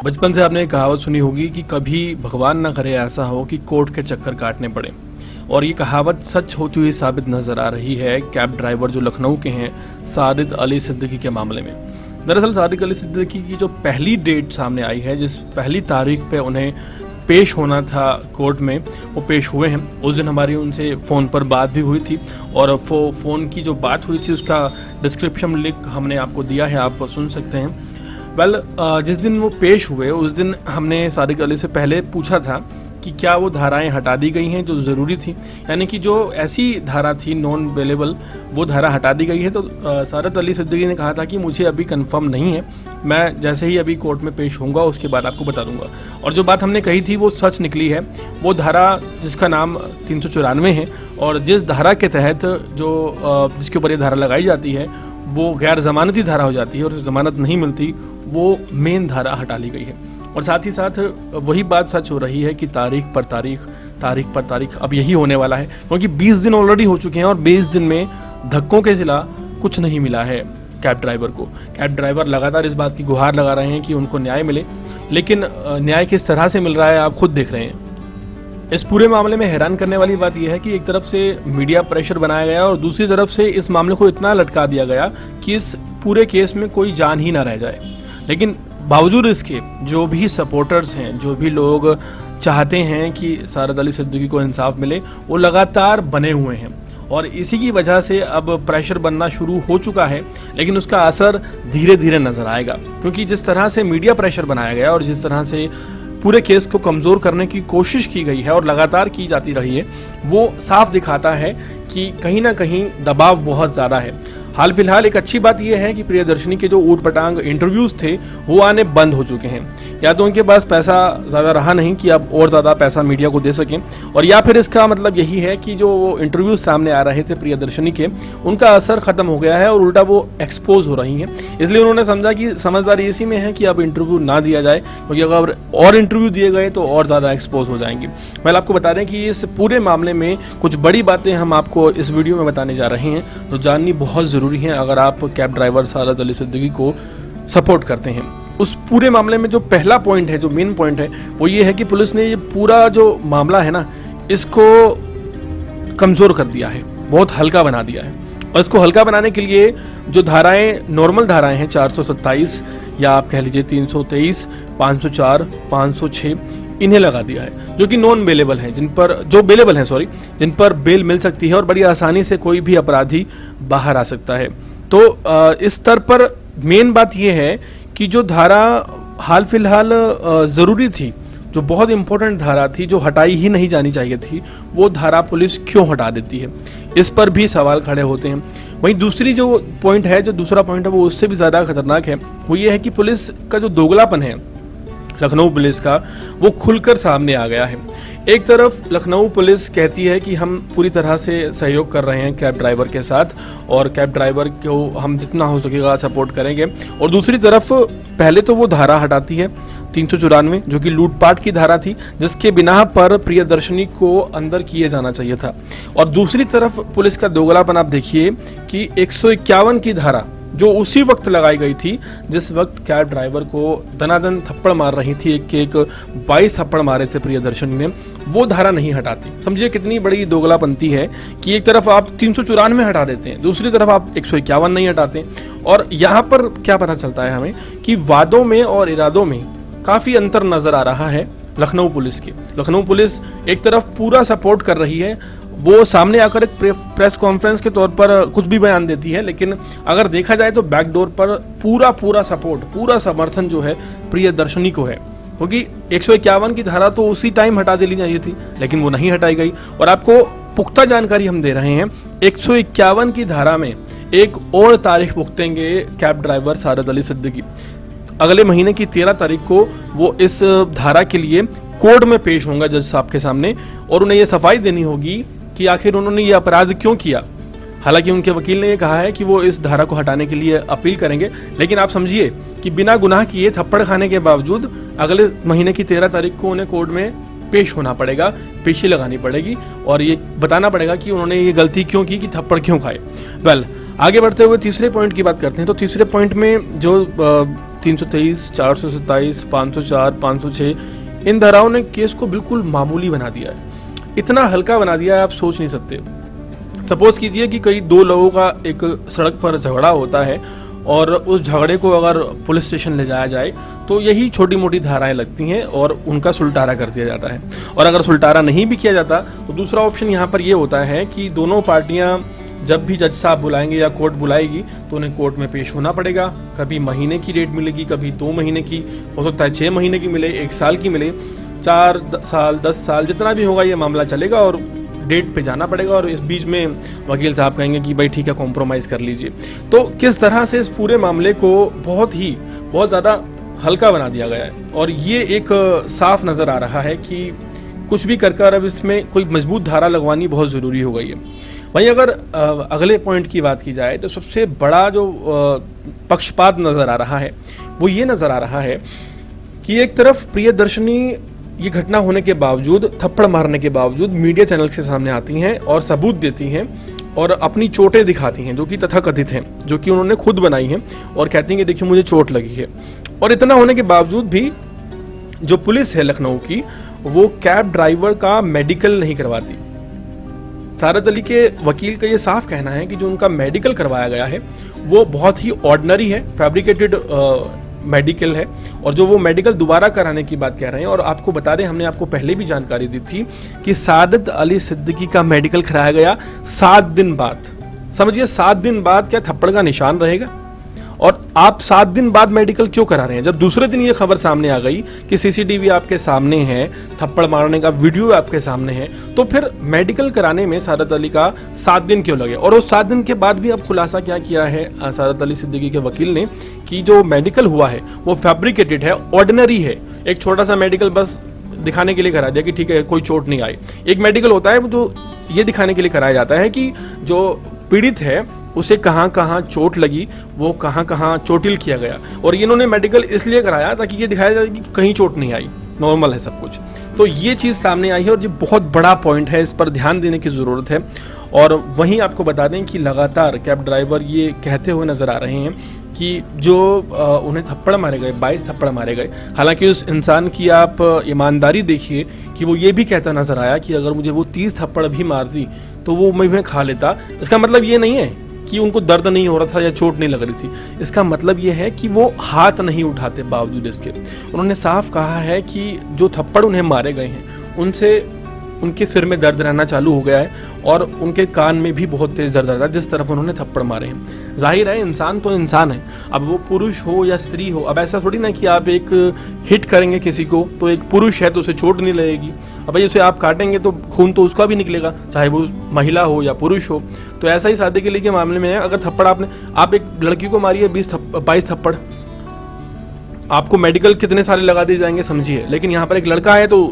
बचपन से आपने एक कहावत सुनी होगी कि कभी भगवान ना करे ऐसा हो कि कोर्ट के चक्कर काटने पड़े, और ये कहावत सच होती हुई साबित नजर आ रही है कैब ड्राइवर जो लखनऊ के हैं सादिक अली सिद्दीकी के मामले में। दरअसल सादिक अली सिद्दीकी की जो पहली डेट सामने आई है, जिस पहली तारीख पे उन्हें पेश होना था कोर्ट में, वो पेश हुए हैं। उस दिन हमारी उनसे फ़ोन पर बात भी हुई थी, और फ़ोन की जो बात हुई थी उसका डिस्क्रिप्शन लिंक हमने आपको दिया है, आप सुन सकते हैं। जिस दिन वो पेश हुए उस दिन हमने सादिक अली से पहले पूछा था कि क्या वो धाराएं हटा दी गई हैं जो ज़रूरी थी, यानी कि जो ऐसी धारा थी नॉन अवेलेबल वो धारा हटा दी गई है। तो सादिक अली सिद्दीकी ने कहा था कि मुझे अभी कंफर्म नहीं है, मैं जैसे ही अभी कोर्ट में पेश होऊंगा उसके बाद आपको बता दूंगा। और जो बात हमने कही थी वो सच निकली है। वो धारा जिसका नाम 394 है, और जिस धारा के तहत जिसके ऊपर ये धारा लगाई जाती है वो गैर ज़मानती धारा हो जाती है, और ज़मानत नहीं मिलती वो मेन धारा हटा ली गई है। और साथ ही साथ वही बात सच हो रही है कि तारीख पर तारीख अब यही होने वाला है, क्योंकि 20 दिन ऑलरेडी हो चुके हैं और 20 दिन में धक्कों के सिवा कुछ नहीं मिला है कैब ड्राइवर को। कैब ड्राइवर लगातार इस बात की गुहार लगा रहे हैं कि उनको न्याय मिले, लेकिन न्याय किस तरह से मिल रहा है आप खुद देख रहे हैं। इस पूरे मामले में हैरान करने वाली बात यह है कि एक तरफ से मीडिया प्रेशर बनाया गया और दूसरी तरफ से इस मामले को इतना लटका दिया गया कि इस पूरे केस में कोई जान ही ना रह जाए। लेकिन बावजूद इसके जो भी सपोर्टर्स हैं, जो भी लोग चाहते हैं कि सादिक अली सिद्दीकी को इंसाफ मिले, वो लगातार बने हुए हैं, और इसी की वजह से अब प्रेशर बनना शुरू हो चुका है। लेकिन उसका असर धीरे धीरे नजर आएगा, क्योंकि जिस तरह से मीडिया प्रेशर बनाया गया और जिस तरह से पूरे केस को कमज़ोर करने की कोशिश की गई है और लगातार की जाती रही है, वो साफ दिखाता है कि कहीं ना कहीं दबाव बहुत ज़्यादा है। हाल फिलहाल एक अच्छी बात यह है कि प्रियदर्शनी के जो ऊट पटांग इंटरव्यूज़ थे वो आने बंद हो चुके हैं। या तो उनके पास पैसा ज़्यादा रहा नहीं कि अब और ज़्यादा पैसा मीडिया को दे सकें, और या फिर इसका मतलब यही है कि जो इंटरव्यूज़ सामने आ रहे थे प्रियदर्शनी के, उनका असर ख़त्म हो गया है और उल्टा वो एक्सपोज हो रही हैं। इसलिए उन्होंने समझा कि समझदारी इसी में है कि अब इंटरव्यू ना दिया जाए, क्योंकि अगर और इंटरव्यू दिए गए तो और ज़्यादा एक्सपोज हो जाएंगे। मैं आपको बता दें कि इस पूरे मामले में कुछ बड़ी बातें हम आपको इस वीडियो में बताने जा रहे हैं, तो जाननी बहुत ज़रूरी है अगर आप कैब ड्राइवर सादिक अली सिद्दीकी को सपोर्ट करते हैं। उस पूरे मामले में जो पहला पॉइंट है, जो मेन पॉइंट है, वो ये है कि पुलिस ने ये पूरा जो मामला है ना, इसको कमज़ोर कर दिया है, बहुत हल्का बना दिया है। और इसको हल्का बनाने के लिए जो धाराएं, नॉर्मल धाराएं हैं 427 या आप कह लीजिए 323, 504, 506, इन्हें लगा दिया है, जो कि नॉन बेलेबल हैं, जिन पर बेल मिल सकती है और बड़ी आसानी से कोई भी अपराधी बाहर आ सकता है। तो इस स्तर पर मेन बात यह है कि जो धारा हाल फिलहाल ज़रूरी थी, जो बहुत इंपॉर्टेंट धारा थी, जो हटाई ही नहीं जानी चाहिए थी, वो धारा पुलिस क्यों हटा देती है, इस पर भी सवाल खड़े होते हैं। वहीं दूसरा पॉइंट है वो उससे भी ज़्यादा खतरनाक है। वो ये है कि पुलिस का जो दोगलापन है लखनऊ पुलिस का, वो खुलकर सामने आ गया है। एक तरफ लखनऊ पुलिस कहती है कि हम पूरी तरह से सहयोग कर रहे हैं कैब ड्राइवर के साथ और कैब ड्राइवर को हम जितना हो सकेगा सपोर्ट करेंगे, और दूसरी तरफ पहले तो वो धारा हटाती है 394, जो कि लूटपाट की धारा थी, जिसके बिना पर प्रियदर्शनी को अंदर किए जाना चाहिए था। और दूसरी तरफ पुलिस का दोगलापन आप देखिए कि 151 की धारा, जो उसी वक्त लगाई गई थी जिस वक्त कैब ड्राइवर को दनादन थप्पड़ मार रही थी, एक 22 थप्पड़ मारे थे प्रियदर्शनी ने, वो धारा नहीं हटाती। समझिए कितनी बड़ी दोगलापंती है कि एक तरफ आप 394 हटा देते हैं, दूसरी तरफ आप 151 नहीं हटाते। और यहाँ पर क्या पता चलता है हमें कि वादों में और इरादों में काफ़ी अंतर नज़र आ रहा है लखनऊ पुलिस के। लखनऊ पुलिस एक तरफ पूरा सपोर्ट कर रही है, वो सामने आकर एक प्रेस कॉन्फ्रेंस के तौर पर कुछ भी बयान देती है, लेकिन अगर देखा जाए तो बैकडोर पर पूरा सपोर्ट, पूरा समर्थन जो है प्रियदर्शनी को है, क्योंकि 151 की धारा तो उसी टाइम हटा देनी चाहिए थी, लेकिन वो नहीं हटाई गई। और आपको पुख्ता जानकारी हम दे रहे हैं, 151 की धारा में एक और तारीख भुगतेंगे कैब ड्राइवर सादिक अली सिद्दीकी। अगले महीने की 13 तारीख को वो इस धारा के लिए कोर्ट में पेश होंगे जज साहब के सामने, और उन्हें ये सफाई देनी होगी कि आखिर उन्होंने ये अपराध क्यों किया। हालांकि उनके वकील ने ये कहा है कि वो इस धारा को हटाने के लिए अपील करेंगे, लेकिन आप समझिए कि बिना गुनाह किए थप्पड़ खाने के बावजूद अगले महीने की 13 तारीख को उन्हें कोर्ट में पेश होना पड़ेगा, पेशी लगानी पड़ेगी और ये बताना पड़ेगा कि उन्होंने ये गलती क्यों की, कि थप्पड़ क्यों खाए। आगे बढ़ते हुए तीसरे पॉइंट की बात करते हैं। तो तीसरे पॉइंट में जो 323, 427, 504, 506 इन धाराओं ने केस को बिल्कुल मामूली बना दिया है। इतना हल्का बना दिया है आप सोच नहीं सकते। सपोज कीजिए कि कई दो लोगों का एक सड़क पर झगड़ा होता है और उस झगड़े को अगर पुलिस स्टेशन ले जाया जाए तो यही छोटी मोटी धाराएं लगती हैं और उनका सुलटारा कर दिया जाता है। और अगर सुलटारा नहीं भी किया जाता तो दूसरा ऑप्शन यहाँ पर ये होता है कि दोनों पार्टियां जब भी जज साहब बुलाएंगे या कोर्ट बुलाएगी तो उन्हें कोर्ट में पेश होना पड़ेगा। कभी महीने की डेट मिलेगी, कभी 2 महीने की, हो सकता है 6 महीने की मिले, 1 साल की मिले, 4 साल 10 साल जितना भी होगा ये मामला चलेगा और डेट पे जाना पड़ेगा। और इस बीच में वकील साहब कहेंगे कि भाई ठीक है कॉम्प्रोमाइज़ कर लीजिए। तो किस तरह से इस पूरे मामले को बहुत ज़्यादा हल्का बना दिया गया है और ये एक साफ नज़र आ रहा है कि कुछ भी कर अब इसमें कोई मजबूत धारा लगवानी बहुत ज़रूरी हो गई है। वहीं अगर अगले पॉइंट की बात की जाए तो सबसे बड़ा जो पक्षपात नज़र आ रहा है वो ये नज़र आ रहा है कि एक तरफ प्रियदर्शनी ये घटना होने के बावजूद, थप्पड़ मारने के बावजूद मीडिया चैनल के सामने आती हैं और सबूत देती हैं और अपनी चोटें दिखाती हैं जो कि तथाकथित हैं, जो कि उन्होंने खुद बनाई हैं और कहती हैं कि देखिए मुझे चोट लगी है। और इतना होने के बावजूद भी जो पुलिस है लखनऊ की वो कैब ड्राइवर का मेडिकल नहीं करवाती। सारत अली के वकील का ये साफ कहना है कि जो उनका मेडिकल करवाया गया है वो बहुत ही ऑर्डिनरी है, फैब्रिकेटेड मेडिकल है। और जो वो मेडिकल दोबारा कराने की बात कह रहे हैं, और आपको बता दें हमने आपको पहले भी जानकारी दी थी कि सारत अली सिद्दीकी का मेडिकल कराया गया 7 दिन बाद। समझिए 7 दिन बाद क्या थप्पड़ का निशान रहेगा? और आप 7 दिन बाद मेडिकल क्यों करा रहे हैं? जब दूसरे दिन ये खबर सामने आ गई कि सीसीटीवी आपके सामने है, थप्पड़ मारने का वीडियो आपके सामने है, तो फिर मेडिकल कराने में सारत अली का 7 दिन क्यों लगे? और उस 7 दिन के बाद भी अब खुलासा क्या किया है सारत अली सिद्दीकी के वकील ने कि जो मेडिकल हुआ है वो फैब्रिकेटेड है, ऑर्डिनरी है। एक छोटा सा मेडिकल बस दिखाने के लिए करा दिया कि ठीक है कोई चोट नहीं आई। एक मेडिकल होता है जो ये दिखाने के लिए कराया जाता है कि जो पीड़ित है उसे कहाँ कहाँ चोट लगी, वो कहाँ कहाँ चोटिल किया गया। और इन्होंने मेडिकल इसलिए कराया ताकि ये दिखाया जाए कि कहीं चोट नहीं आई, नॉर्मल है सब कुछ। तो ये चीज़ सामने आई है और ये बहुत बड़ा पॉइंट है, इस पर ध्यान देने की ज़रूरत है। और वहीं आपको बता दें कि लगातार कैब ड्राइवर ये कहते हुए नज़र आ रहे हैं कि जो उन्हें थप्पड़ मारे गए, 22 थप्पड़ मारे गए। हालांकि उस इंसान की आप ईमानदारी देखिए कि वो ये भी कहता नज़र आया कि अगर मुझे वो 30 थप्पड़ भी मार दी तो वो मैं खा लेता। इसका मतलब ये नहीं है कि उनको दर्द नहीं हो रहा था या चोट नहीं लग रही थी। इसका मतलब ये है कि वो हाथ नहीं उठाते बावजूद इसके। उन्होंने साफ कहा है कि जो थप्पड़ उन्हें मारे गए हैं उनसे उनके सिर में दर्द रहना चालू हो गया है और उनके कान में भी बहुत तेज़ दर्द रहता है जिस तरफ उन्होंने थप्पड़ मारे हैं। जाहिर है इंसान तो इंसान है, अब वो पुरुष हो या स्त्री हो। अब ऐसा थोड़ी ना कि आप एक हिट करेंगे किसी को तो एक पुरुष है तो उसे चोट नहीं लगेगी। अब भाई उसे आप काटेंगे तो खून तो उसका भी निकलेगा, चाहे वो महिला हो या पुरुष हो। तो ऐसा ही शादी के लिए के मामले में है, अगर थप्पड़ आप एक लड़की को मारिए 22 थप्पड़, आपको मेडिकल कितने सारे लगा दिए जाएंगे समझिए। लेकिन यहाँ पर एक लड़का है तो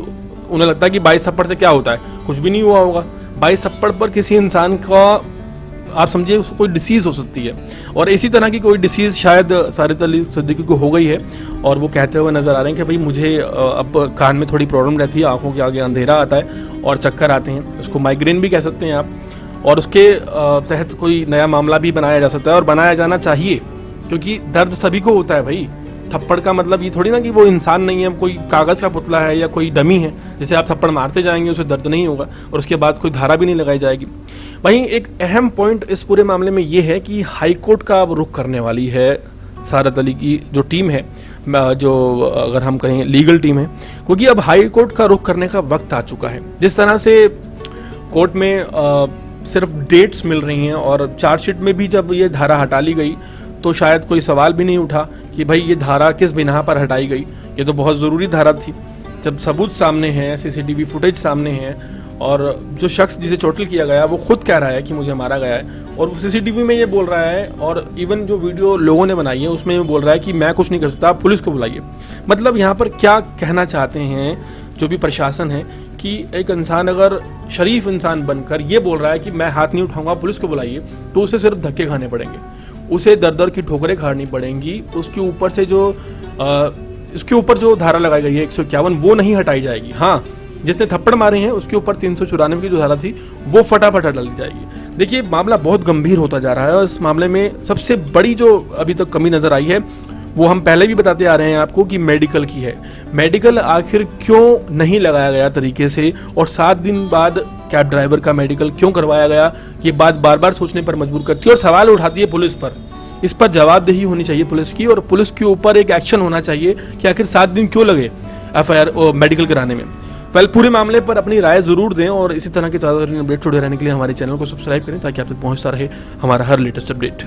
उन्हें लगता है कि 22 थप्पड़ से क्या होता है, कुछ भी नहीं हुआ होगा। 22 थप्पड़ पर किसी इंसान का आप समझिए उसको कोई डिसीज़ हो सकती है। और इसी तरह की कोई डिसीज़ शायद सारत अली सिद्दीकी को हो गई है और वो कहते हुए नज़र आ रहे हैं कि भाई मुझे अब कान में थोड़ी प्रॉब्लम रहती है, आंखों के आगे अंधेरा आता है और चक्कर आते हैं, उसको माइग्रेन भी कह सकते हैं आप। और उसके तहत कोई नया मामला भी बनाया जा सकता है और बनाया जाना चाहिए, क्योंकि दर्द सभी को होता है भाई। थप्पड़ का मतलब ये थोड़ी ना कि वो इंसान नहीं है, कोई कागज़ का पुतला है या कोई डमी है जिसे आप थप्पड़ मारते जाएंगे उसे दर्द नहीं होगा और उसके बाद कोई धारा भी नहीं लगाई जाएगी। वहीं एक अहम पॉइंट इस पूरे मामले में ये है कि हाई कोर्ट का अब रुख करने वाली है सारत अली की जो टीम है, जो अगर हम कहें लीगल टीम है, क्योंकि अब हाई कोर्ट का रुख करने का वक्त आ चुका है। जिस तरह से कोर्ट में सिर्फ डेट्स मिल रही हैं और चार्जशीट में भी जब ये धारा हटा ली गई तो शायद कोई सवाल भी नहीं उठा कि भाई ये धारा किस बिना पर हटाई गई। ये तो बहुत ज़रूरी धारा थी। जब सबूत सामने हैं, सीसीटीवी फुटेज सामने है और जो शख्स जिसे चोटिल किया गया वो खुद कह रहा है कि मुझे मारा गया है और वो सीसीटीवी में ये बोल रहा है और इवन जो वीडियो लोगों ने बनाई है उसमें ये बोल रहा है कि मैं कुछ नहीं कर सकता, आप पुलिस को बुलाइए। मतलब यहाँ पर क्या कहना चाहते हैं जो भी प्रशासन है कि एक इंसान अगर शरीफ इंसान बनकर ये बोल रहा है कि मैं हाथ नहीं उठाऊंगा, पुलिस को बुलाइए, तो उसे सिर्फ धक्के खाने पड़ेंगे, उसे दर दर की ठोकरें खानी पड़ेंगी। उसके ऊपर से जो इसके ऊपर जो धारा लगाई गई है 151 वो नहीं हटाई जाएगी। हाँ, जिसने थप्पड़ मारे हैं उसके ऊपर 394 की जो धारा थी वो फटाफट हटा ली जाएगी। देखिए मामला बहुत गंभीर होता जा रहा है और इस मामले में सबसे बड़ी जो अभी तक कमी नजर आई है वो हम पहले भी बताते आ रहे हैं आपको कि मेडिकल की है। मेडिकल आखिर क्यों नहीं लगाया गया तरीके से, और 7 दिन बाद कैब ड्राइवर का मेडिकल क्यों करवाया गया, ये बात बार बार सोचने पर मजबूर करती है और सवाल उठाती है पुलिस पर। इस पर जवाबदेही होनी चाहिए पुलिस की, और पुलिस के ऊपर एक एक्शन होना चाहिए कि आखिर 7 दिन क्यों लगे FIR मेडिकल कराने में। पूरे मामले पर अपनी राय जरूर दें, और इसी तरह के ताज़ा अपडेट जुड़े रहने के लिए हमारे चैनल को सब्सक्राइब करें ताकि आप तक पहुंचता रहे हमारा हर लेटेस्ट अपडेट।